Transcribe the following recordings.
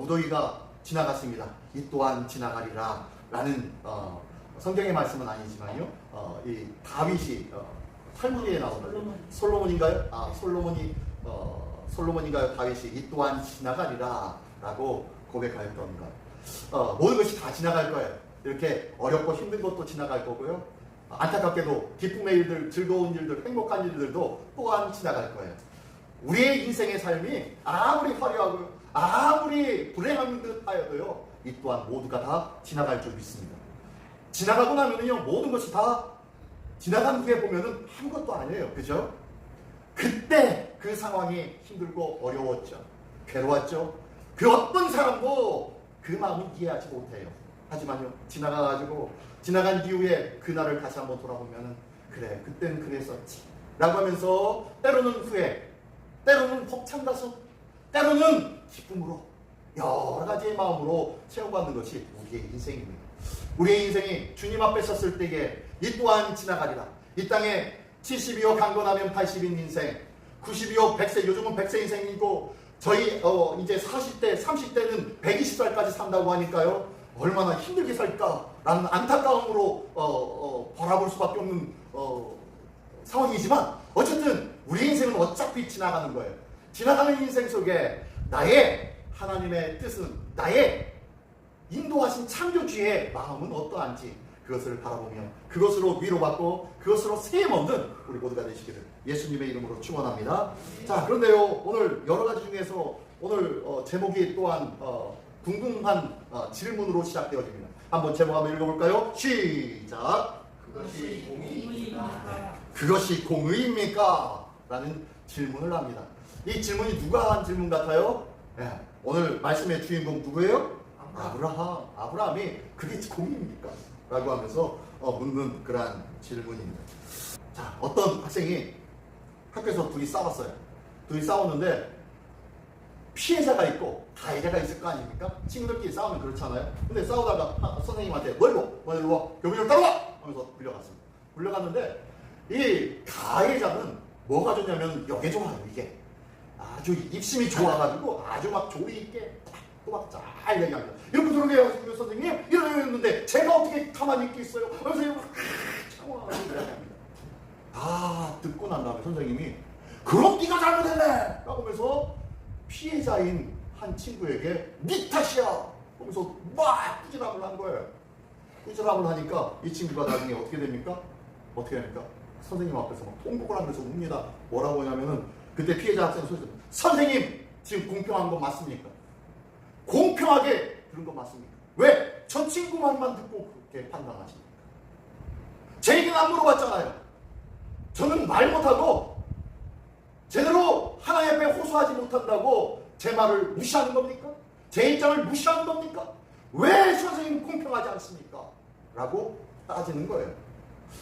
무더기가 지나갔습니다. 이 또한 지나가리라 라는 성경의 말씀은 아니지만요. 이 다윗이 탈무드에 나오는 솔로몬인가요? 솔로몬인가요? 다윗이 이 또한 지나가리라 라고 고백할 겁니다. 모든 것이 다 지나갈 거예요. 이렇게 어렵고 힘든 것도 지나갈 거고요. 안타깝게도 기쁨의 일들, 즐거운 일들, 행복한 일들도 또한 지나갈 거예요. 우리의 인생의 삶이 아무리 화려하고요, 아무리 불행한 듯 하여도요, 이 또한 모두가 다 지나갈 줄 믿습니다. 지나가고 나면은요, 모든 것이 다 지나간 후에 보면은 아무것도 아니에요. 그죠? 그때 그 상황이 힘들고 어려웠죠. 괴로웠죠. 그 어떤 사람도 그 마음을 이해하지 못해요. 하지만요, 지나간 이후에 그날을 다시 한번 돌아보면은, 그래, 그땐 그랬었지 라고 하면서 때로는 후회, 때로는 벅찬 가슴, 때로는 기쁨으로 여러 가지의 마음으로 채워가는 것이 우리의 인생입니다. 우리의 인생이 주님 앞에 섰을 때에 이 또한 지나가리라. 이 땅에 72억 강건하면 80인 인생, 92억 100세, 요즘은 100세 인생이고, 저희 이제 40대, 30대는 120살까지 산다고 하니까요, 얼마나 힘들게 살까라는 안타까움으로 바라볼 수밖에 없는 상황이지만, 어쨌든 우리 인생은 어차피 지나가는 거예요. 지나가는 인생 속에 나의 하나님의 뜻은, 나의 인도하신 창조주의 마음은 어떠한지 그것을 바라보며 그것으로 위로받고 그것으로 세임 얻는 우리 모두가 되시기를 예수님의 이름으로 축원합니다. 자, 그런데요, 오늘 여러 가지 중에서 오늘 제목이 또한 궁금한 질문으로 시작되어집니다. 한번 제목 한번 읽어볼까요? 시작. 그것이 공의입니까? 그것이 공의입니까? 라는 질문을 합니다. 이 질문이 누가 한 질문 같아요? 네, 오늘 말씀의 주인공 누구예요? 아브라함이 그게 공의입니까? 라고 하면서 묻는 그러한 질문입니다. 자, 어떤 학생이 학교에서 둘이 싸웠어요. 둘이 싸웠는데 피해자가 있고 가해자가 있을 거 아닙니까? 친구들끼리 싸우면 그렇잖아요. 근데 싸우다가 선생님한테 너 일로 와, 교무실로 따라와! 하면서 불려갔습니다. 불려갔는데 이 가해자는 뭐가 좋냐면 이게 좋아요. 이게 아주 입심이 좋아가지고 아주 막 조리 있게 막 잘 얘기합니다. 이렇게 들어가요, 선생님. 이러는데 제가 어떻게 가만히 있겠어요? 선생님 창화하고 이야기합니다. 다 듣고 난 다음에 선생님이 그럼 네가 잘못했네! 라고 하면서 피해자인 한 친구에게 네 탓이야! 하면서 막 꾸지람을 한 거예요. 꾸지람을 하니까 이 친구가 나중에 어떻게 됩니까? 선생님 앞에서 막 통곡을 하면서 웁니다. 뭐라고 하냐면은 그때 피해자 학생 소리 듣고 선생님 지금 공평한 거 맞습니까? 공평하게 들은 거 맞습니까? 왜? 저 친구 말만 듣고 그렇게 판단하십니까? 제 얘기는 안 물어봤잖아요. 저는 말 못하고 제대로 하나님 앞에 호소하지 못한다고 제 말을 무시하는 겁니까? 제 입장을 무시하는 겁니까? 왜 선생님 공평하지 않습니까? 라고 따지는 거예요.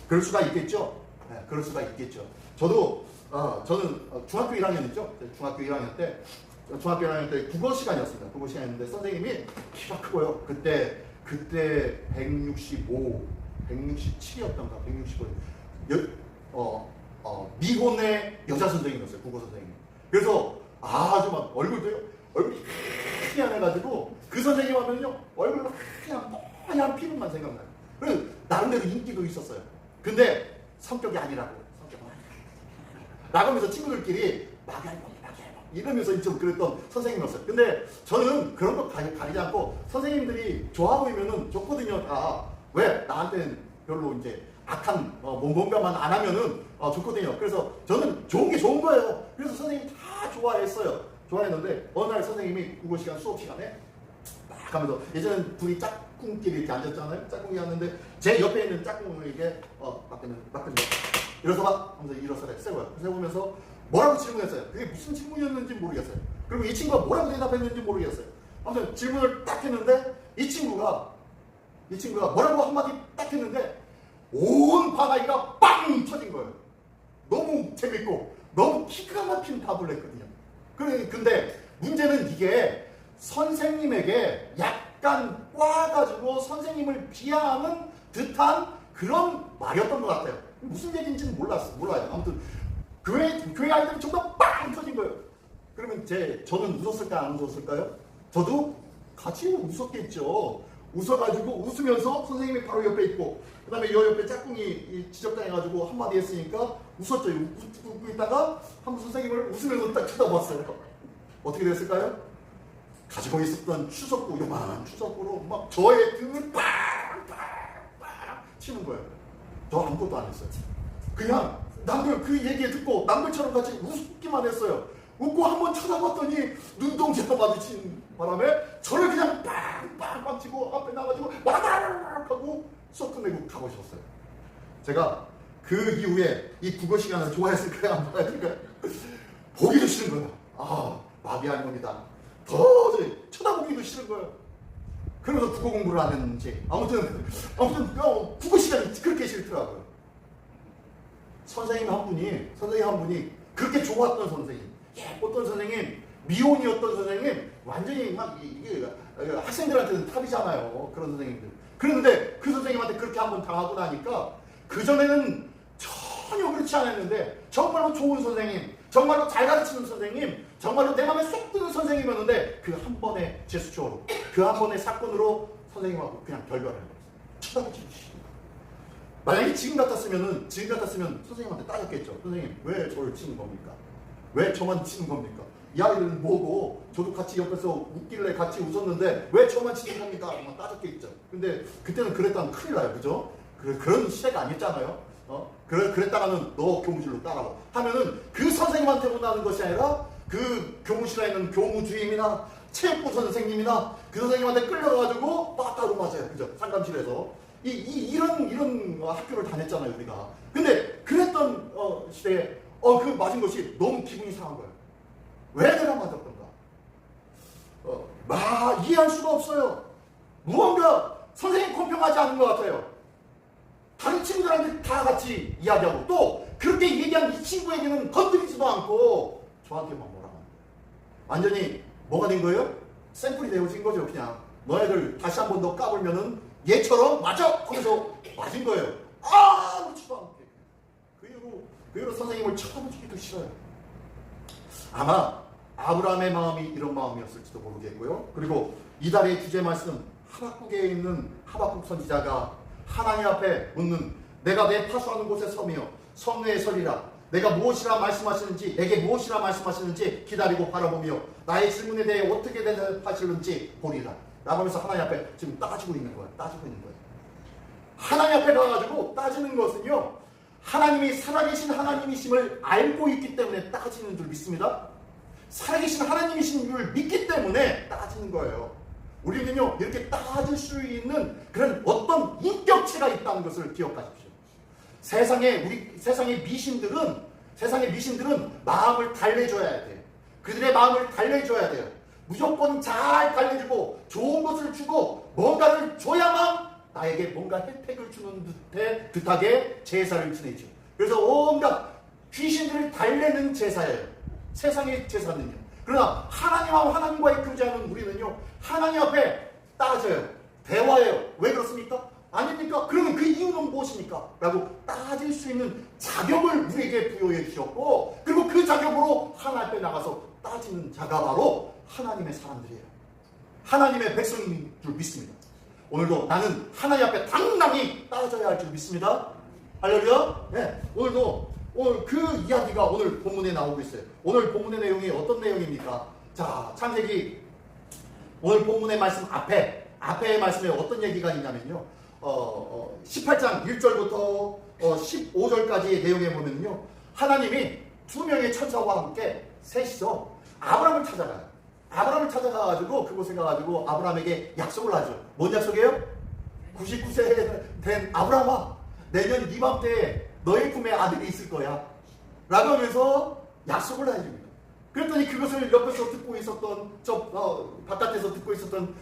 그럴 수가 있겠죠? 네, 그럴 수가 있겠죠. 저는 중학교 1학년이죠. 중학교 1학년 때 국어 시간이었습니다. 국어 시간이었는데 선생님이 키가 크고요. 그때 167이었던가 165. 미혼의 여자 선생님이었어요. 국어 선생님. 그래서 아주 막 얼굴이 희한해가지고 그 선생님 하면요 얼굴로 하얀 피부만 생각나요. 그래서 나름대로 인기도 있었어요. 근데 성격이 아니라고. 나가면서 친구들끼리 마귀알먹 이러면서 좀 그랬던 선생님이었어요. 근데 저는 그런 거 가리지 않고 선생님들이 좋아 보이면은 좋거든요. 다. 왜? 나한테는 별로 이제 악한 뭔가만 안 하면은 좋거든요. 그래서 저는 좋은 게 좋은 거예요. 그래서 선생님 다 좋아했어요. 좋아했는데 어느 날 선생님이 국어 시간 수업 시간에 막 하면서 예전엔 둘이 짝꿍끼리 이렇게 앉았잖아요. 짝꿍이 앉는데 제 옆에 있는 짝꿍에게 막대면 일어서 봐 하면서 일어서래 세우면서 뭐라고 질문했어요. 그게 무슨 질문이었는지 모르겠어요. 그리고 이 친구가 뭐라고 대답했는지 모르겠어요. 아무튼 질문을 딱 했는데 이 친구가 뭐라고 한마디 딱 했는데 온 바다기가 빵 터진 거예요. 너무 재밌고 너무 기가 막힌 답을 했거든요. 근데 문제는 이게 선생님에게 약간 꽈가지고 선생님을 비하하는 듯한 그런 말이었던 것 같아요. 무슨 얘기인지는 몰라요. 아무튼 교회 아이들이 전부 다 빵 터진 거예요. 그러면 저는 웃었을까요? 안 웃었을까요? 저도 같이 웃었겠죠. 웃어가지고 웃으면서 선생님이 바로 옆에 있고 그 다음에 여 옆에 짝꿍이 지적당해가지고 한마디 했으니까 웃었죠. 웃고 있다가 한번 선생님을 웃으면서 딱 쳐다봤어요. 어떻게 됐을까요? 가지고 있었던 추석구, 요만한 추석구로 막 저의 등을 빵빵빵 치는 거예요. 저 아무것도 안 했어요. 그냥 남들 그 얘기 듣고 남들처럼 같이 웃기만 했어요. 웃고 한번 쳐다봤더니 눈동자가 마주친 바람에 저를 그냥 빵빵빵 치고 앞에 나가지고 와다락 하고 수업 끝내고 가보셨어요. 제가 그 이후에 이 국어 시간을 좋아했을까요? 안 좋아했을까요? 보기도 싫은 거예요. 아, 마비한 놈이다. 도저히 쳐다보기도 싫은 거예요. 그래서 국어 공부를 안 했는지 아무튼 국어 시간이 그렇게 싫더라고요. 선생님 한 분이 그렇게 좋았던 선생님, 예뻤던 선생님, 미혼이었던 선생님, 완전히 막 이게 학생들한테는 탑이잖아요. 그런 선생님들. 그런데 그 선생님한테 그렇게 한번 당하고 나니까 그전에는 전혀 그렇지 않았는데 정말로 좋은 선생님, 정말로 잘 가르치는 선생님, 정말로 내 마음에 쏙 드는 선생님이었는데 그 한 번의 제스처로, 그 한 번의 사건으로 선생님하고 그냥 결별을 해버렸어요. 쳐다보지 마시고. 만약에 지금 같았으면 선생님한테 따졌겠죠. 선생님, 왜 저를 치는 겁니까? 왜 저만 치는 겁니까? 이 아이들은 뭐고, 저도 같이 옆에서 웃길래 같이 웃었는데 왜 저만 치는 겁니까? 막 따졌겠죠. 근데 그때는 그랬다면 큰일 나요. 그죠? 그런 시대가 아니었잖아요. 그랬다가는 너 교무실로 따라와 하면은 그 선생님한테 혼나는 것이 아니라 그 교무실에 있는 교무주임이나 체육부 선생님이나 그 선생님한테 끌려가지고 빠따로 맞아요. 그죠? 상담실에서. 이런 학교를 다녔잖아요, 우리가. 근데 그랬던 시대에 그 맞은 것이 너무 기분이 상한 거예요. 왜 내가 맞았던가? 이해할 수가 없어요. 무언가 선생님 공평하지 않은 것 같아요. 다른 친구들한테 다 같이 이야기하고 또 그렇게 얘기한 이 친구에게는 건드리지도 않고 저한테만 뭐라고 하는 거예요. 완전히 뭐가 된 거예요? 샘플이 되어진 거죠. 그냥 너희들 다시 한 번 더 까불면은 얘처럼 맞아! 하면서 맞은 거예요. 놓지도 않게. 그 이후로 선생님을 쳐다보기도 싫어요. 아마 아브라함의 마음이 이런 마음이었을지도 모르겠고요. 그리고 이달의 주제 말씀 하박국에 있는 하박국 선지자가 하나님 앞에 묻는 내가 내 파수하는 곳에 서며 성내에 서리라. 내가 무엇이라 말씀하시는지 내게 무엇이라 말씀하시는지 기다리고 바라보며 나의 질문에 대해 어떻게 대답하시는지 보리라. 나가면서 하나님 앞에 지금 따지고 있는 거예요. 하나님 앞에 가가지고 따지는 것은요, 하나님이 살아계신 하나님이심을 알고 있기 때문에 따지는 줄 믿습니다. 살아계신 하나님이신 줄 믿기 때문에 따지는 거예요. 우리는요, 이렇게 따질 수 있는 그런 어떤 인격체가 있다는 것을 기억하십시오. 세상의 미신들은 마음을 달래줘야 돼요. 그들의 마음을 달래줘야 돼요. 무조건 잘 달래주고 좋은 것을 주고 뭔가를 줘야만 나에게 뭔가 혜택을 주는 듯하게 제사를 지내죠. 그래서 온갖 귀신들을 달래는 제사예요. 세상의 제사는요. 그러나 하나님과의 교제하는 우리는요, 하나님 앞에 따져요. 대화해요. 왜 그렇습니까? 아닙니까? 그러면 그 이유는 무엇입니까? 라고 따질 수 있는 자격을 우리에게 부여해 주셨고, 그리고 그 자격으로 하나님 앞에 나가서 따지는 자가 바로 하나님의 사람들이에요. 하나님의 백성인 줄 믿습니다. 오늘도 나는 하나님 앞에 당당히 따져야 할 줄 믿습니다. 할렐루야. 네, 오늘 그 이야기가 오늘 본문에 나오고 있어요. 오늘 본문의 내용이 어떤 내용입니까? 자, 창세기 오늘 본문의 말씀 앞에 말씀에 어떤 얘기가 있냐면요. 18장 1절부터 15절까지의 내용에 보면요, 하나님이 두 명의 천사와 함께 셋이서 아브라함을 찾아가요. 아브라함을 찾아가가지고 그곳에 가가지고 아브라함에게 약속을 하죠. 뭔 약속이에요? 99세 된 아브라함아, 내년 이맘때에 너의 품에 아들이 있을 거야 라고 하면서 약속을 해줍니다. 그랬더니 그것을 옆에서 듣고 있었던 바깥에서 듣고 있었던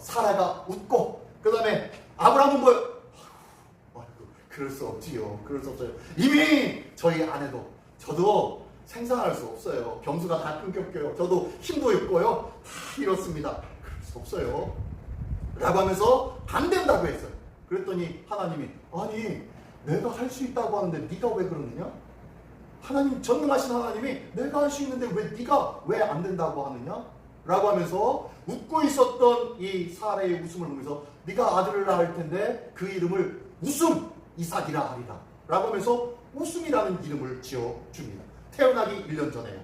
사라가 웃고, 그 다음에 아브라함은 그럴 수 없지요. 그럴 수 없어요. 이미 저희 아내도 저도 생산할 수 없어요. 경수가 다 끊겼고요. 저도 힘도 있고요. 다 이렇습니다. 그럴 수 없어요. 라고 하면서 안 된다고 했어요. 그랬더니 하나님이, 아니 내가 할 수 있다고 하는데 네가 왜 그러느냐? 하나님, 전능하신 하나님이 내가 할 수 있는데 왜 네가 왜 안 된다고 하느냐? 라고 하면서 웃고 있었던 이 사라의 웃음을 보면서 네가 아들을 낳을 텐데 그 이름을 웃음 이삭이라 하리라 라고 하면서 웃음이라는 이름을 지어줍니다. 태어나기 1년 전에요.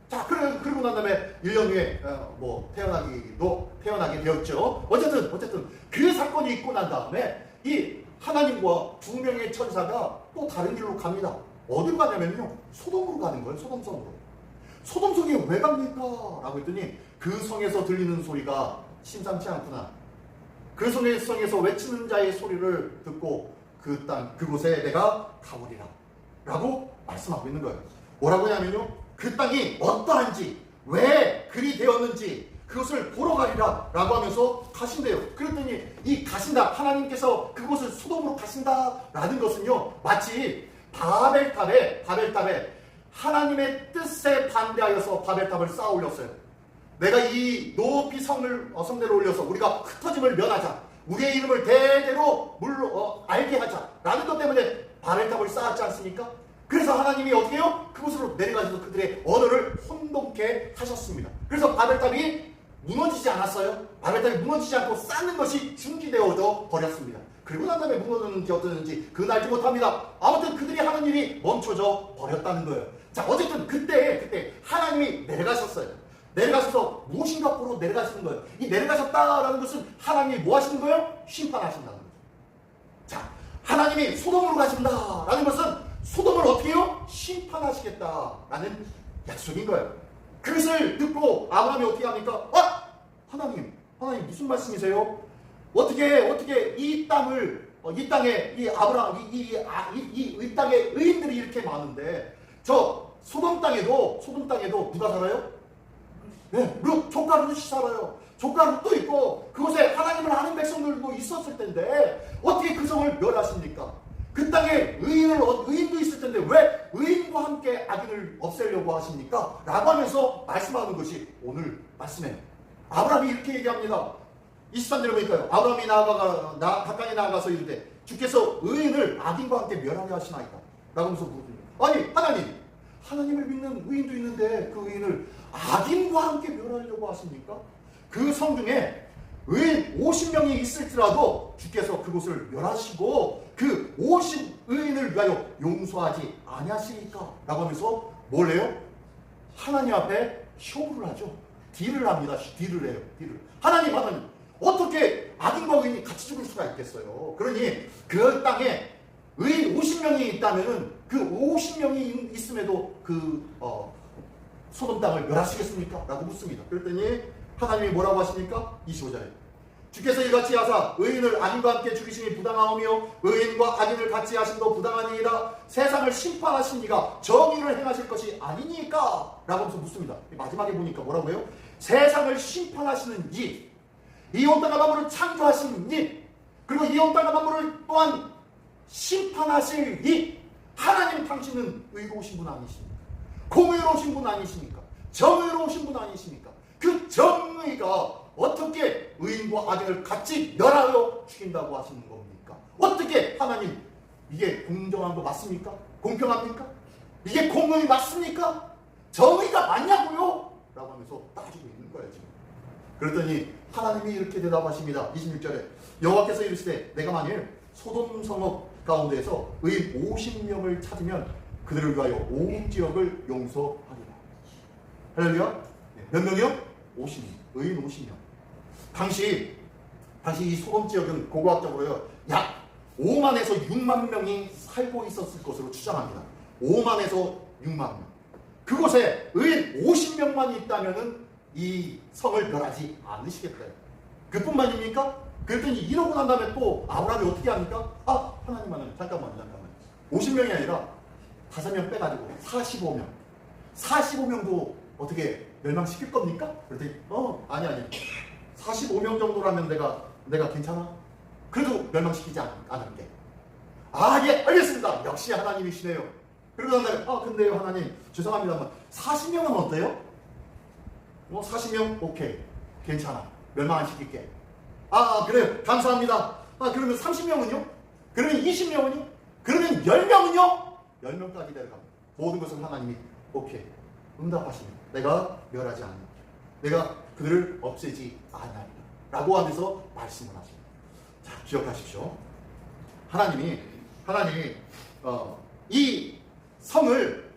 자, 그러고 난 다음에 1년 후에 태어나게 되었죠. 어쨌든 그 사건이 있고 난 다음에 이 하나님과 두 명의 천사가 또 다른 길로 갑니다. 어디로 가냐면요, 소돔으로 가는 거예요. 소돔성으로. 소돔성에 왜 갑니까? 라고 했더니 그 성에서 들리는 소리가 심상치 않구나. 그 성에서 외치는 자의 소리를 듣고 그 땅 그곳에 내가 가보리라 라고 말씀하고 있는 거예요. 뭐라고 하냐면요, 그 땅이 어떠한지 왜 그리 되었는지 그것을 보러 가리라 라고 하면서 가신대요. 그랬더니 이 가신다, 하나님께서 그곳을 소돔으로 가신다 라는 것은요, 마치 바벨탑에 하나님의 뜻에 반대하여서 바벨탑을 쌓아 올렸어요. 내가 이 높이 성대를 올려서 우리가 흩어짐을 면하자, 우리의 이름을 대대로 알게 하자 라는 것 때문에 바벨탑을 쌓았지 않습니까? 그래서 하나님이 어떻게 해요? 그곳으로 내려가셔서 그들의 언어를 혼동케 하셨습니다. 그래서 바벨탑이 무너지지 않았어요. 바벨탑이 무너지지 않고 쌓는 것이 중지되어져 버렸습니다. 그리고 난 다음에 무너졌는지 어떠는지 그건 알지 못합니다. 아무튼 그들이 하는 일이 멈춰져 버렸다는 거예요. 자, 어쨌든 그때 하나님이 내려가셨어요. 내려가셔서 무엇인가 보러 내려가시는 거예요. 이 내려가셨다라는 것은 하나님이 뭐 하시는 거예요? 심판하신다는 거죠. 자, 하나님이 소돔으로 가신다라는 것은 소돔을 어떻게 해요? 심판하시겠다라는 약속인 거예요. 그것을 듣고 아브라함이 어떻게 합니까? 하나님 무슨 말씀이세요? 어떻게 이 땅에 이 아브라함 이 땅에 의인들이 이렇게 많은데 저 소돔 땅에도 누가 살아요? 네, 족가 룻이 살아요. 족가 룻도 있고 그곳에 하나님을 아는 백성들도 있었을 텐데 어떻게 그 성을 멸하십니까? 그 땅에 의인도 있을 텐데 왜 의인과 함께 악인을 없애려고 하십니까? 라고 하면서 말씀하는 것이 오늘 말씀이에요. 아브라함이 이렇게 얘기합니다. 23절에 보니까요, 아브라함이 가까이 나아가서 이르되 주께서 의인을 악인과 함께 멸하려 하시나이다 라고 하면서 물었더니, 아니 하나님을 믿는 의인도 있는데 그 의인을 악인과 함께 멸하려고 하십니까? 그 성 중에 의인 50명이 있을지라도 주께서 그곳을 멸하시고 그 50의인을 위하여 용서하지 아니하시니까 라고 하면서 뭘 해요? 하나님 앞에 쇼를 하죠. 딜을 합니다. 딜을 해요. 하나님 어떻게 악인과 의인이 같이 죽을 수가 있겠어요? 그러니 그 땅에 의인 50명이 있다면은 그 50명이 있음에도 소돔 땅을 멸하시겠습니까? 라고 묻습니다. 그랬더니 하나님이 뭐라고 하십니까? 25절에 주께서 이같이 하사 의인을 악인과 함께 죽이심이 부당하오며 의인과 악인을 같이 하심도 부당하니이다. 세상을 심판하신 이가 정의를 행하실 것이 아니니까? 라고 하면서 묻습니다. 마지막에 보니까 뭐라고 해요? 세상을 심판하시는 이 온 땅과 만물을 창조하신 이, 그리고 이 온 땅과 만물을 또한 심판하실 이 하나님, 당신은 의로우신 분 아니십니까? 공의로우신 분 아니십니까? 정의로우신 분 아니십니까? 그 정의가 어떻게 의인과 악인을 같이 멸하여 죽인다고 하시는 겁니까? 어떻게 하나님, 이게 공정한 거 맞습니까? 공평합니까? 이게 공의 맞습니까? 정의가 맞냐고요? 라고 하면서 따지고 있는 거예요 지금. 그랬더니 하나님이 이렇게 대답하십니다. 26절에 여호와께서 이르시되 내가 만일 소돔 성읍 가운데에서 의인 50명을 찾으면 그들을 위하여 온 지역을 용서하리라. 할렐루야. 몇 명이요? 50명. 의인 50명. 당시 이 소돔 지역은 고고학적으로요, 약 5만에서 6만 명이 살고 있었을 것으로 추정합니다. 5만에서 6만 명. 그곳에 의인 50명만 있다면은 이 성을 멸하지 않으시겠다. 그뿐만입니까? 그랬더니 이러고 난 다음에 또 아브라함이 어떻게 합니까? 하나님은 잠깐만. 50명이 아니라 5명 빼가지고 45명. 45명도 어떻게 멸망시킬 겁니까? 그랬더니 아니 45명 정도라면 내가 괜찮아? 그래도 멸망시키지 않을게. 예, 알겠습니다. 역시 하나님이시네요. 그러고 난 다음에 근데요 하나님 죄송합니다만 40명은 어때요? 40명? 오케이, 괜찮아. 멸망 안 시킬게. 그래요. 감사합니다. 그러면 30명은요? 그러면 20명은요? 그러면 10명은요? 10명까지 내려갑니다. 모든 것을 하나님이 오케이, 응답하시면 내가 멸하지 않을게. 내가 그들을 없애지 아니하리라 라고 하면서 말씀을 하십니다. 자, 기억하십시오. 하나님이 이 성을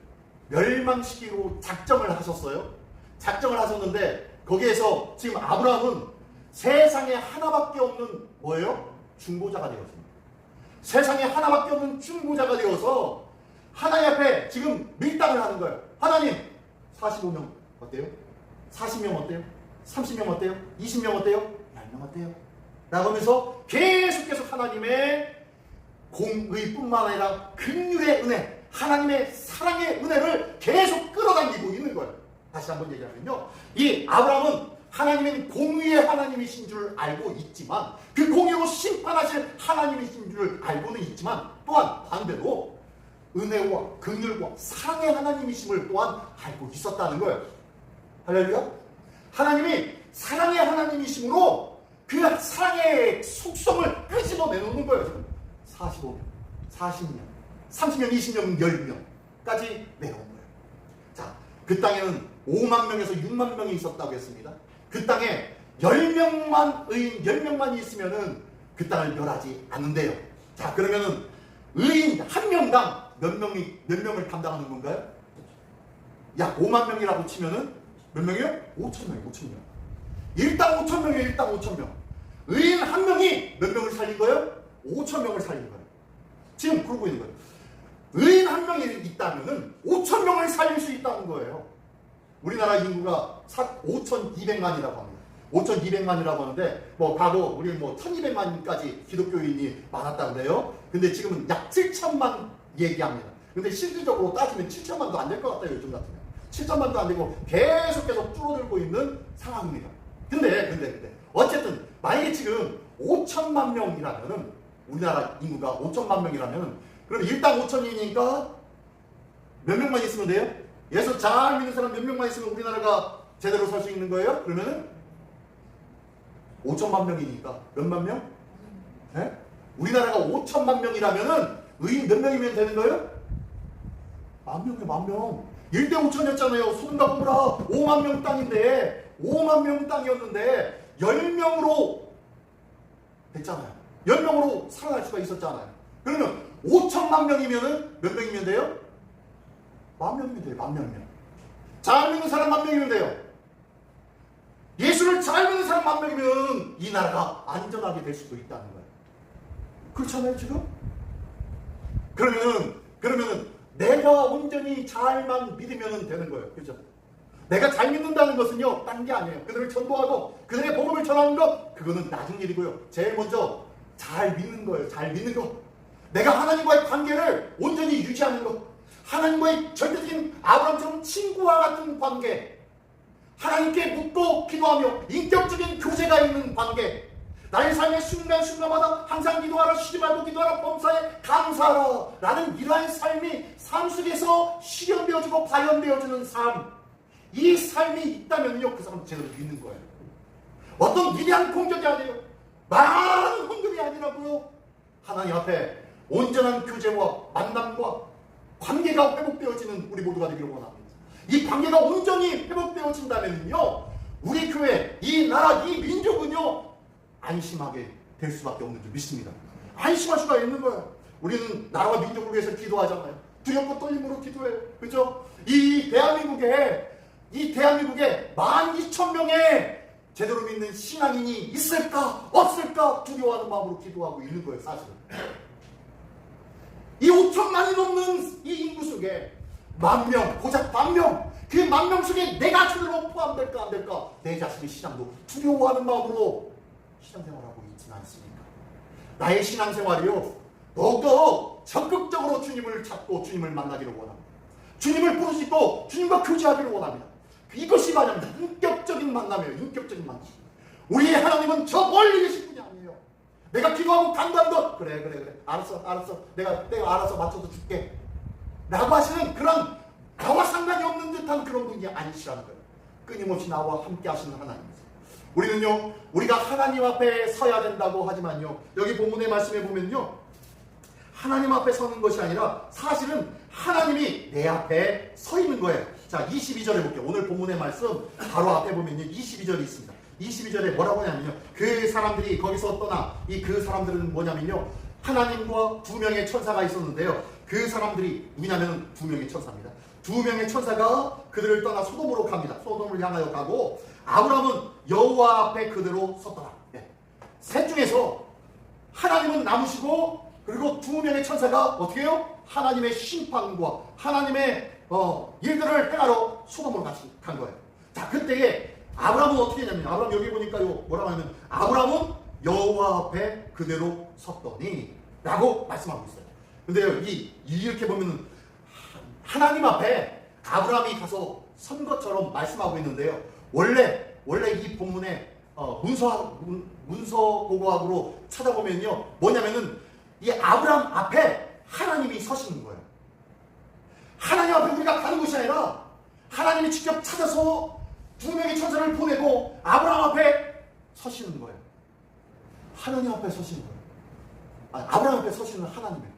멸망시키고 작정을 하셨어요. 작정을 하셨는데 거기에서 지금 아브라함은 세상에 하나밖에 없는 뭐예요? 중보자가 되었습니다. 세상에 하나밖에 없는 중보자가 되어서 하나님 앞에 지금 밀당을 하는 거예요. 하나님 45명 어때요? 40명 어때요? 30명 어때요? 20명 어때요? 10명 어때요? 라고 하면서 계속 하나님의 공의뿐만 아니라 긍휼의 은혜, 하나님의 사랑의 은혜를 계속 끌어당기고 있는 거예요. 다시 한번 얘기하면요, 이 아브라함은 하나님은 공의의 하나님이신 줄 알고 있지만, 그 공의로 심판하실 하나님이신 줄 알고는 있지만, 또한 반대로 은혜와 긍휼과 사랑의 하나님이심을 또한 알고 있었다는 거예요. 할렐루야. 하나님이 사랑의 하나님이심으로 그 사랑의 속성을 끄집어내놓는 거예요. 45명, 40명, 30명, 20명, 10명까지 내려온 거예요. 자, 그 땅에는 5만 명에서 6만 명이 있었다고 했습니다. 그 땅에 10명만 의인 10명만 있으면은 그 땅을 멸하지 않는데요. 자, 그러면은 의인 한 명당 몇 명을 담당하는 건가요? 약 5만 명이라고 치면은 몇 명이요? 5천 명. 일당 5천 명이에요. 일당 5천 명. 의인 한 명이 몇 명을 살린 거예요? 5천 명을 살린 거예요. 지금 그러고 있는 거예요. 의인 한 명이 있다면은 5천 명을 살릴 수 있다는 거예요. 우리나라 인구가 5,200만이라고 합니다. 5,200만이라고 하는데, 과거 우리 1,200만까지 기독교인이 많았다는데요. 근데 지금은 약 7천만 얘기합니다. 근데 실질적으로 따지면 7천만도 안 될 것 같아요. 요즘 같으면 7천만도 안 되고 계속 줄어들고 있는 상황입니다. 근데 어쨌든 만약에 지금 5천만 명이라면은, 우리나라 인구가 5천만 명이라면은, 그럼 일당 5천이니까 몇 명만 있으면 돼요? 예수 잘 믿는 사람 몇 명만 있으면 우리나라가 제대로 살 수 있는 거예요? 그러면은 5천만 명이니까 몇만 명? 네? 우리나라가 5천만 명이라면은 의인 몇 명이면 되는 거예요? 만 명. 1대 5천이었잖아요. 소돔과 고모라 5만 명 땅인데, 5만 명 땅이었는데 10명으로 됐잖아요. 10명으로 살아날 수가 있었잖아요. 그러면 5천만 명이면은 몇 명이면 돼요? 10,000명이면 돼요. 10,000명. 잘 믿는 사람 10,000명이면 돼요. 예수를 잘 믿는 사람 10,000명이면 이 나라가 안전하게 될 수도 있다는 거예요. 그렇잖아요, 지금? 그러면은 내가 온전히 잘만 믿으면 되는 거예요. 그렇죠? 내가 잘 믿는다는 것은요, 딴 게 아니에요. 그들을 전도하고 그들의 복음을 전하는 것, 그거는 나중 일이고요. 제일 먼저 잘 믿는 거예요. 잘 믿는 것. 내가 하나님과의 관계를 온전히 유지하는 것. 하나님과의 절대적인 아브라함처럼 친구와 같은 관계. 하나님께 묻고 기도하며 인격적인 교제가 있는 관계. 나의 삶의 순간순간마다 항상 기도하라, 쉬지 말고 기도하라, 범사에 감사하라 라는 이러한 삶이 삶 속에서 실현되어지고 발현되어지는 삶. 이 삶이 있다면요, 그 사람 제대로 믿는 거예요. 어떤 위대한 공격이 아니에요. 많은 헌금이 아니라고요. 하나님 앞에 온전한 교제와 만남과 관계가 회복되어지는 우리 모두가 되기를 원합니다. 이 관계가 온전히 회복되어진다면요, 우리 교회, 이 나라, 이 민족은요, 안심하게 될 수밖에 없는 줄 믿습니다. 안심할 수가 있는 거예요. 우리는 나라와 민족을 위해서 기도하잖아요. 두렵고 떨림으로 기도해요. 그죠? 이 대한민국에 12,000명의 제대로 믿는 신앙인이 있을까 없을까 두려워하는 마음으로 기도하고 있는 거예요. 사실은 이 5천만이 넘는 이 인구 속에 10,000명, 고작 10,000명, 그 10,000명 속에 내가 제대로 포함될까 안 될까, 내 자신의 신앙도 두려워하는 마음으로 신앙생활하고 있지는 않습니까? 나의 신앙생활이요, 더욱더 적극적으로 주님을 찾고 주님을 만나기를 원합니다. 주님을 부르시고 주님과 교제하기를 원합니다. 이것이 말합니다. 인격적인 만남이에요. 인격적인 만남. 우리의 하나님은 저 멀리 계신 분이 아니에요. 내가 기도하고 간구한 것, 그래 알았어 내가 알아서 맞춰서 줄게 라고 하시는 그런, 나와 상관이 없는 듯한 그런 분이 아니시라는 거예요. 끊임없이 나와 함께 하시는 하나님이세요. 우리는요, 우리가 하나님 앞에 서야 된다고 하지만요, 여기 본문의 말씀에 보면요, 하나님 앞에 서는 것이 아니라 사실은 하나님이 내 앞에 서 있는 거예요. 자, 22절에 볼게요. 오늘 본문의 말씀 바로 앞에 보면요. 22절이 있습니다. 22절에 뭐라고 하냐면요. 그 사람들이 거기서 떠나 그 사람들은 뭐냐면요. 하나님과 두 명의 천사가 있었는데요. 그 사람들이 누구냐면 두 명의 천사입니다. 두 명의 천사가 그들을 떠나 소돔으로 갑니다. 소돔을 향하여 가고 아브라함은 여호와 앞에 그대로 섰더라. 셋 중에서 하나님은 남으시고 그리고 두 명의 천사가 어떻게 해요? 하나님의 심판과 하나님의 일들을 행하러 소돔으로 간 거예요. 자, 그때에 아브라함은 어떻게 했냐면 아브라함 여기 보니까요. 뭐라고 하냐면 아브라함은 여호와 앞에 그대로 섰더니 라고 말씀하고 있어요. 근데요, 이렇게 보면은 하나님 앞에 아브라함이 가서 선 것처럼 말씀하고 있는데요. 원래 이 본문에 문서 고고학으로 찾아보면요. 뭐냐면은 이 아브라함 앞에 하나님이 서시는 거예요. 하나님 앞에 우리가 가는 것이 아니라 하나님이 직접 찾아서 두 명의 천사를 보내고 아브라함 앞에 서시는 거예요. 하나님 앞에 서시는 거예요. 아브라함 앞에 서시는 하나님이에요.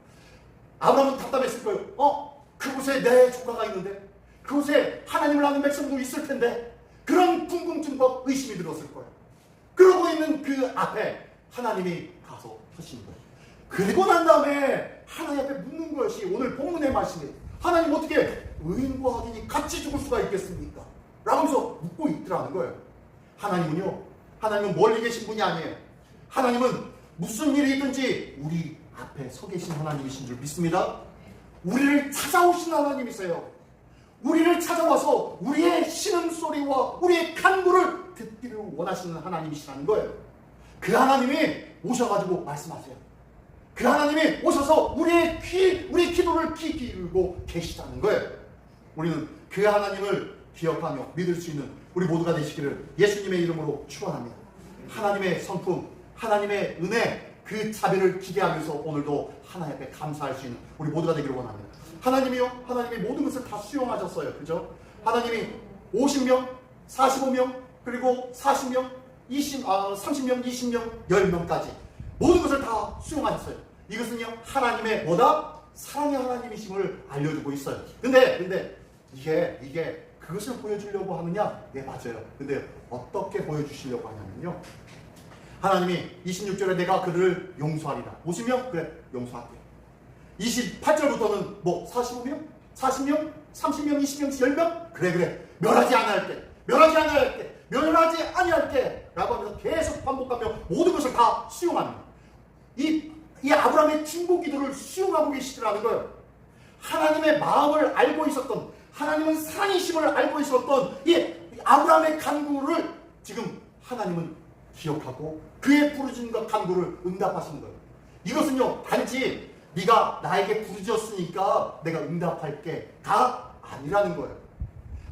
아브라함은 답답했을 거예요. 그곳에 내 조카가 있는데 그곳에 하나님을 아는 백성도 있을 텐데 그런 궁금증과 의심이 들었을 거예요. 그러고 있는 그 앞에 하나님이 가서 서시는 거예요. 그리고 난 다음에 하나님 앞에 묻는 것이 오늘 본문의 말씀이에요. 하나님 어떻게 의인과 악인이 같이 죽을 수가 있겠습니까? 라면서 묻고 있더라는 거예요. 하나님은 멀리 계신 분이 아니에요. 하나님은 무슨 일이 있든지 우리 앞에 서 계신 하나님이신 줄 믿습니다. 우리를 찾아오신 하나님이세요. 우리를 찾아와서 우리의 신음소리와 우리의 간구를 듣기를 원하시는 하나님이시라는 거예요. 그 하나님이 오셔가지고 말씀하세요. 그 하나님이 오셔서 우리의 우리 기도를 귀 기울이고 계시다는 거예요. 우리는 그 하나님을 기억하며 믿을 수 있는 우리 모두가 되시기를 예수님의 이름으로 축원합니다. 하나님의 성품, 하나님의 은혜, 그 자비를 기대하면서 오늘도 하나님 앞에 감사할 수 있는 우리 모두가 되기를 원합니다. 하나님이 모든 것을 다 수용하셨어요. 그죠? 하나님이 50명, 45명, 그리고 40명, 30명, 20명, 10명까지 모든 것을 다 수용하셨어요. 이것은요, 하나님의 사랑의 하나님이심을 알려주고 있어요. 근데 이게 그것을 보여주려고 하느냐? 네, 맞아요. 근데 어떻게 보여주시려고 하냐면요. 하나님이 26절에 내가 그를 용서하리라. 50명? 그래, 용서할게. 28절부터는 45명? 40명? 30명? 20명? 10명? 그래. 멸하지 아니할게. 멸하지 아니할게. 라고 하면서 계속 반복하며 모든 것을 다 수용합니다. 이 아브라함의 중보 기도를 수용하고 계시더라는 거예요. 하나님의 마음을 알고 있었던, 하나님은 사랑이심을 알고 있었던 이 아브라함의 간구를 지금 하나님은 기억하고 그의 부르짖음과 간구를 응답하시는 거예요. 이것은요, 단지 네가 나에게 부르짖었으니까 내가 응답할게가 아니라는 거예요.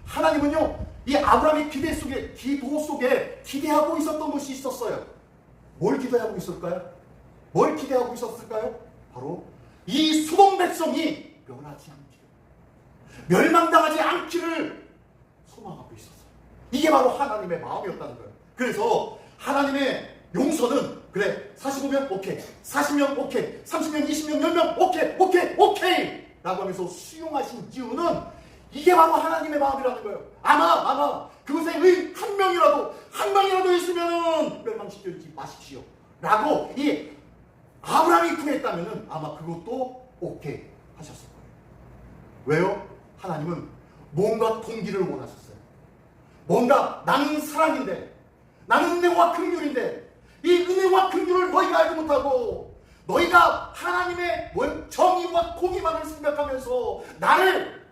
하나님은요, 이 아브라함의 기도 속에 기대하고 있었던 것이 있었어요. 뭘 기대하고 있었을까요? 바로 이 소돔 백성이 멸하지 않기를, 멸망당하지 않기를 소망하고 있었어요. 이게 바로 하나님의 마음이었다는 거예요. 그래서 하나님의 용서는 그래 45명 오케이, 40명 오케이, 30명, 20명, 10명 오케이 라고 하면서 수용하신 이유는 이게 바로 하나님의 마음이라는 거예요. 아마 그곳에 의인 한 명이라도 있으면 멸망시키지 마십시오 라고 이 아브라함이 구했다면 아마 그것도 오케이 하셨을 거예요. 왜요? 하나님은 뭔가 동기를 원하셨어요. 뭔가 나는 사랑인데, 나는 은혜와 긍휼인데 이 은혜와 긍휼을 너희가 알지 못하고 너희가 하나님의 정의와 공의만을 생각하면서 나를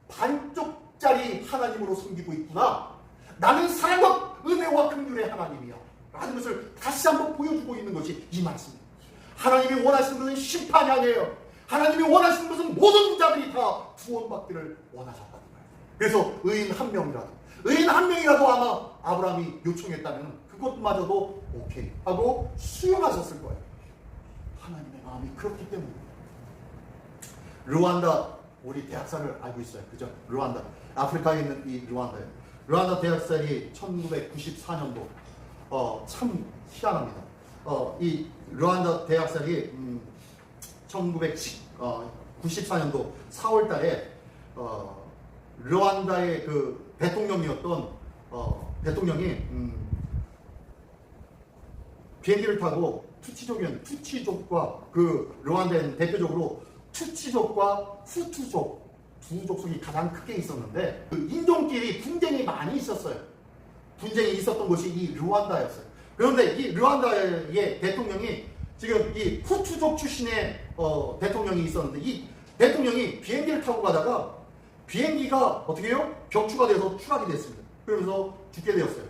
반쪽짜리 하나님으로 섬기고 있구나. 나는 사랑과 은혜와 긍휼의 하나님이야 라는 것을 다시 한번 보여주고 있는 것이 이 말씀입니다. 하나님이 원하시는 것은 심판이 아니에요. 하나님이 원하시는 것은 모든 자들이 다 구원받기를 원하셨다는 거예요. 그래서 의인 한 명이라도 아마 아브라함이 요청했다면 그것마저도 오케이 하고 수용하셨을 거예요. 하나님의 마음이 그렇기 때문에. 르완다, 우리 대학살을 알고 있어요. 그죠? 르완다, 아프리카에 있는 이 르완다예요. 르완다 대학살이 1994년도 참 희한합니다. 이 르완다 대학살이 1994년도 4월 달에 르완다의 그 대통령이었던 대통령이 비행기를 타고 투치족과 그 르완다에는 대표적으로 투치족과 후투족 두 족속이 가장 크게 있었는데 그 인종끼리 분쟁이 많이 있었어요. 분쟁이 있었던 곳이 이 르완다였어요. 그런데 이 르완다의 대통령이 지금 이 후투족 출신의 대통령이 있었는데 이 대통령이 비행기를 타고 가다가 비행기가 어떻게 해요? 격추가 돼서 추락이 됐습니다. 그러면서 죽게 되었어요.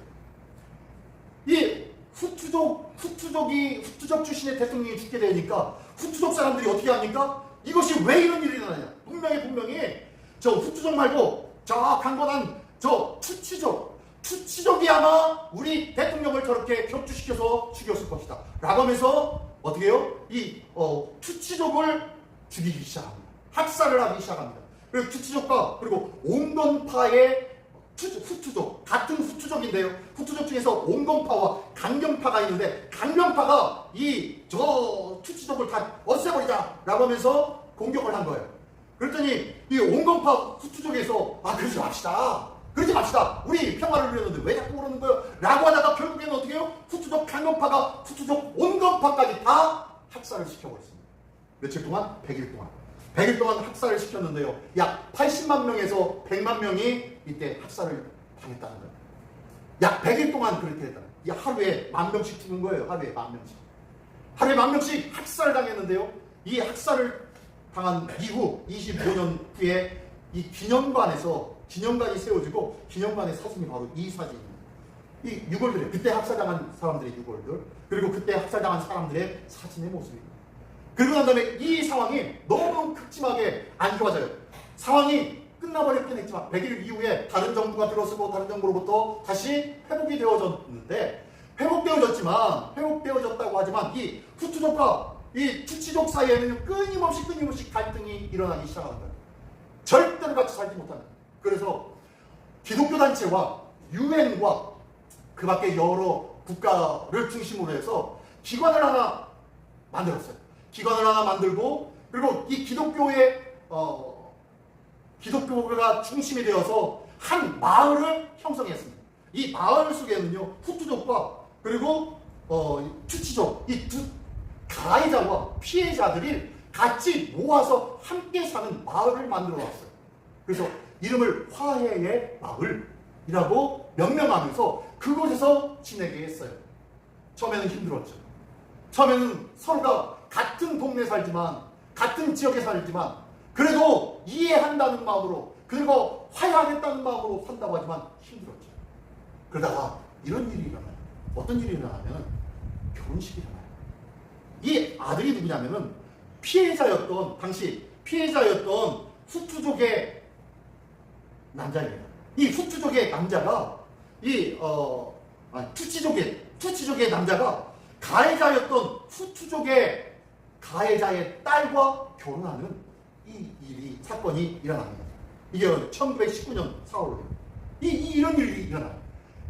이 후투족 출신의 대통령이 죽게 되니까 후투족 사람들이 어떻게 합니까? 이것이 왜 이런 일이 일어나냐? 분명히 저 후투족 말고 저 강건한 저 투치족이 아마 우리 대통령을 저렇게 격추시켜서 죽였을 것이다 라고 하면서 어떻게 해요? 이 투치족을 죽이기 시작합니다. 학살을 하기 시작합니다. 그리고 투치족과 그리고 온건파의 후투족, 같은 후투족인데요. 후투족 중에서 온건파와 강경파가 있는데 강경파가 저 투치족을 다 없애버리자 라고 하면서 공격을 한 거예요. 그랬더니 이 온건파 후투족에서 그러지 맙시다. 우리 평화를 위해서인데 왜 자꾸 그러는 거예요? 라고 하다가 결국에는 어떻게 해요? 후투족 강경파가 후투족 온건파까지 다 학살을 시켜버렸습니다. 며칠 동안? 100일 동안. 100일 동안 학살을 시켰는데요. 약 80만 명에서 100만 명이 이때 학살을 당했다는 거예요. 약 100일 동안 그렇게 했다. 하루에 10,000명씩 죽은 거예요. 하루에 10,000명씩. 하루에 10,000명씩 학살을 당했는데요. 이 학살을 당한 이후 25년 후에 이 기념관이 세워지고 기념관의 사진이 바로 이 사진입니다. 이 유골들이에요. 그때 학살당한 사람들의 유골들, 그리고 그때 학살당한 사람들의 사진의 모습입니다. 그리고 난 다음에 이 상황이 너무 극심하게 안 좋아져요. 상황이 끝나버렸긴 했지만 100일 이후에 다른 정부가 들어서고 다른 정부로부터 다시 회복이 되어졌는데 회복되어졌다고 하지만 이 후투족과 이 투치족 사이에는 끊임없이 갈등이 일어나기 시작하는 거예요. 절대로 같이 살지 못하는. 그래서 기독교 단체와 유엔과 그 밖에 여러 국가를 중심으로 해서 기관을 하나 만들었어요. 기관을 하나 만들고 그리고 이 기독교가 중심이 되어서 한 마을을 형성했습니다. 이 마을 속에는요 후투족과 그리고 투치족 이 두 가해자와 피해자들이 같이 모아서 함께 사는 마을을 만들어 놨어요. 그래서 이름을 화해의 마을이라고 명명하면서 그곳에서 지내게 했어요. 처음에는 힘들었죠. 처음에는 서로가 같은 동네에 살지만 같은 지역에 살지만 그래도 이해한다는 마음으로 그리고 화해하겠다는 마음으로 산다고 하지만 힘들었죠. 그러다가 이런 일이 일어나요. 어떤 일이 일어나면 결혼식이 일어나요. 이 아들이 누구냐면은 당시 피해자였던 후투족의 남자입니다. 이 후투족의 남자가 투치족의 남자가 가해자였던 후투족의 가해자의 딸과 결혼하는 이 사건이 일어납니다. 이게 1919년 4월에 이런 일이 일어나요.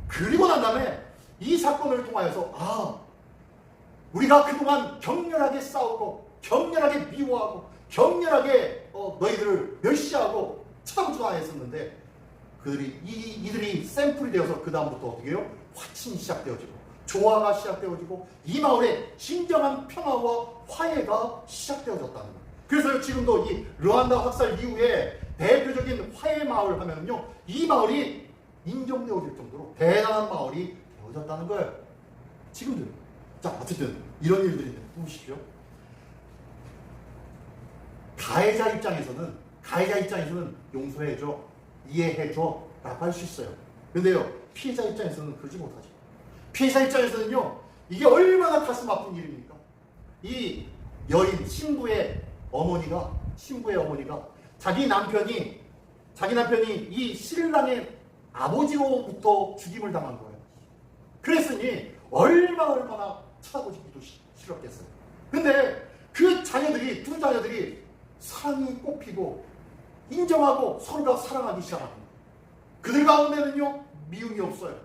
그리고 난 다음에 이 사건을 통하여서 우리가 그동안 격렬하게 싸우고 격렬하게 미워하고 격렬하게 너희들을 멸시하고 쳐다보지도 않았었는데 이들이 샘플이 되어서 그 다음부터 어떻게 해요? 화친이 시작되어지고 조화가 시작되어지고 이 마을에 진정한 평화와 화해가 시작되어졌다는 거예요. 그래서 지금도 이 르완다 학살 이후에 대표적인 화해 마을 하면은요 이 마을이 인정되어질 정도로 대단한 마을이 되어졌다는 거예요. 지금도. 자, 어쨌든 이런 일들인데 보십시오. 가해자 입장에서는 용서해줘, 이해해줘 라고 할 수 있어요. 근데요 피해자 입장에서는 그러지 못하죠. 피해자 입장에서는요 이게 얼마나 가슴 아픈 일입니까? 이 여인 신부의 어머니가 자기 남편이 이 신랑의 아버지로부터 죽임을 당한 거예요. 그랬으니 얼마나 쳐다보기도 싫었겠어요. 근데 그 두 자녀들이 사랑이 꽃피고 인정하고 서로가 사랑하기 시작합니다. 그들 가운데는요 미움이 없어요.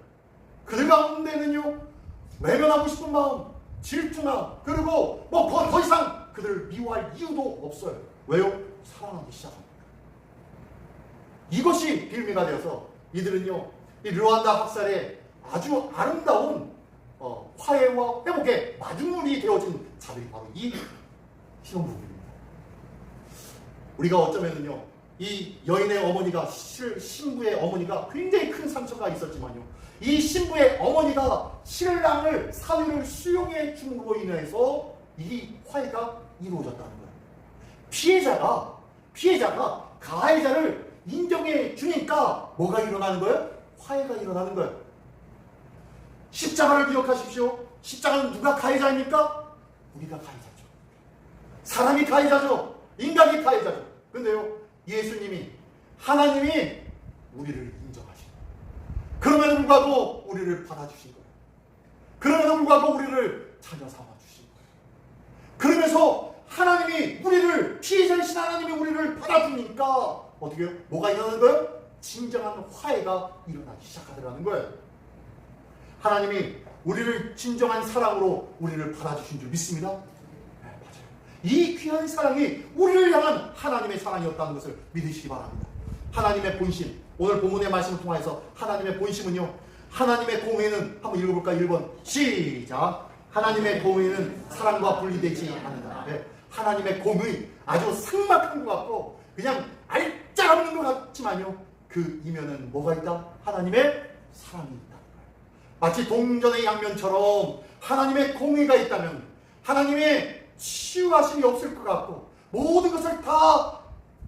그들 가운데는요 외면하고 싶은 마음, 질투나 그리고 더 이상 그들을 미워할 이유도 없어요. 왜요? 사랑하기 시작합니다. 이것이 빌미가 되어서 이들은요, 이 르완다 학살에 아주 아름다운 화해와 회복의 마중물이 되어진 자들이 바로 이 신혼부부입니다. 우리가 어쩌면은요, 이 여인의 어머니가, 신부의 어머니가 굉장히 큰 상처가 있었지만요, 이 신부의 어머니가 신랑을, 사위를 수용해 줌으로 인해서 이 화해가 이루어졌다는 거예요. 피해자가 가해자를 인정해 주니까 뭐가 일어나는 거예요? 화해가 일어나는 거예요. 십자가를 기억하십시오. 십자가는 누가 가해자입니까? 우리가 가해자죠. 사람이 가해자죠. 인간이 가해자죠. 근데요, 예수님이, 하나님이 우리를 인정하시고, 그럼에도 불구하고 우리를 받아주신 거예요. 그럼에도 불구하고 우리를 자녀 삼아주신 거예요. 그러면서 하나님이 우리를, 피해자이신 하나님이 우리를 받아주니까 어떻게 해요? 뭐가 일어나는 거예요? 진정한 화해가 일어나기 시작하더라는 거예요. 하나님이 우리를 진정한 사랑으로 우리를 받아주신 줄 믿습니다. 네, 맞아요. 이 귀한 사랑이 우리를 향한 하나님의 사랑이었다는 것을 믿으시기 바랍니다. 하나님의 본심, 오늘 본문의 말씀을 통해서 하나님의 본심은요, 하나님의 공의는, 한번 읽어볼까? 1번 시작. 하나님의 공의는 사랑과 분리되지 않는다. 네. 하나님의 공의, 아주 삭막한 것 같고 그냥 알짜없는 것 같지만요, 그 이면은 뭐가 있다? 하나님의 사랑이 있다. 마치 동전의 양면처럼 하나님의 공의가 있다면 하나님의 치유하심이 없을 것 같고, 모든 것을 다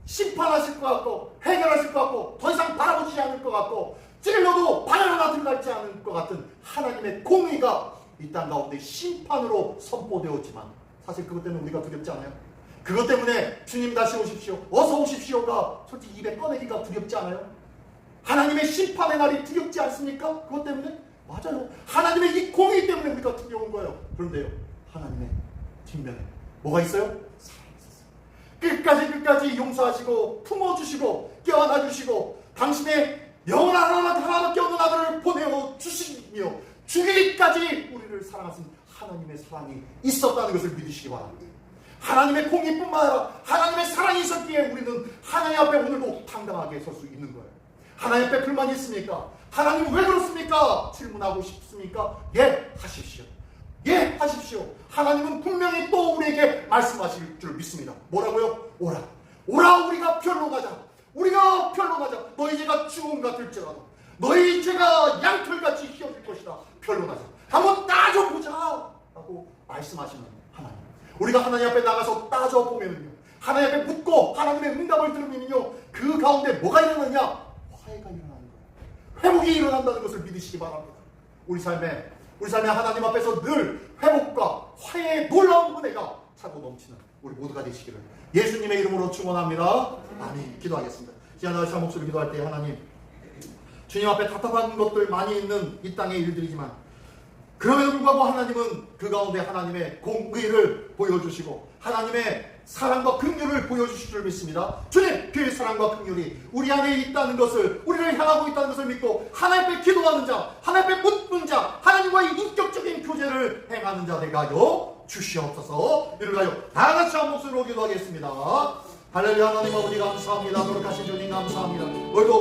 심판하실 것 같고, 해결하실 것 같고, 더 이상 바라보지 않을 것 같고, 찔러도 발 하나 들어갈지 않을 것 같은 하나님의 공의가 이 땅 가운데 심판으로 선포되었지만, 사실 그것 때문에 우리가 두렵지 않아요? 그것 때문에 주님 다시 오십시오, 어서 오십시오가 솔직히 입에 꺼내기가 두렵지 않아요? 하나님의 심판의 날이 두렵지 않습니까? 그것 때문에? 맞아요. 하나님의 이 공의 때문에 우리가 두려운 거예요. 그런데요, 하나님의 뒷면에 뭐가 있어요? 사랑이 있었어요. 끝까지 용서하시고 품어주시고 껴안아주시고 당신의 영원한 하나밖에 없는 아들을 보내어 주시며 죽이기까지 우리를 사랑하신 하나님의 사랑이 있었다는 것을 믿으시기 바랍니다. 하나님의 공의뿐만 아니라 하나님의 사랑이 있었기에 우리는 하나님 앞에 오늘도 당당하게 설 수 있는 거예요. 하나님 앞에 불만이 있습니까? 하나님 왜 그렇습니까? 질문하고 싶습니까? 예, 하십시오. 예, 하십시오. 하나님은 분명히 또 우리에게 말씀하실 줄 믿습니다. 뭐라고요? 오라. 오라, 우리가 변론하자. 우리가 변론하자. 너희 죄가 죽음 같을지라도 너희 죄가 양털같이 휘어질 것이다. 변론하자. 한번 따져보자. 라고 말씀하시는 하나님. 우리가 하나님 앞에 나가서 따져보면요, 하나님 앞에 묻고 하나님의 응답을 들으면요, 그 가운데 뭐가 일어나냐? 화해가 일어나는 거예요. 회복이 일어난다는 것을 믿으시기 바랍니다. 우리 삶에 하나님 앞에서 늘 회복과 화해의 놀라운 은혜가 차고 넘치는 우리 모두가 되시기를 예수님의 이름으로 축원합니다. 아멘. 기도하겠습니다. 지하나의 목소리 기도할 때, 하나님, 주님 앞에 답답한 것들 많이 있는 이 땅의 일들이지만 그럼에도 불구하고 하나님은 그 가운데 하나님의 공의를 보여주시고 하나님의 사랑과 긍휼을 보여주실 줄 믿습니다. 주님, 그 사랑과 긍휼이 우리 안에 있다는 것을, 우리를 향하고 있다는 것을 믿고 하나님 앞에 기도하는 자, 하나님 앞에 묻는 자, 하나님과의 인격적인 교제를 행하는 자 되게 하여 주시옵소서. 이를 하여 다 같이 한 목소리로 기도하겠습니다. 할렐루야. 하나님 아버지 감사합니다. 노력하신 주님 감사합니다. 오늘도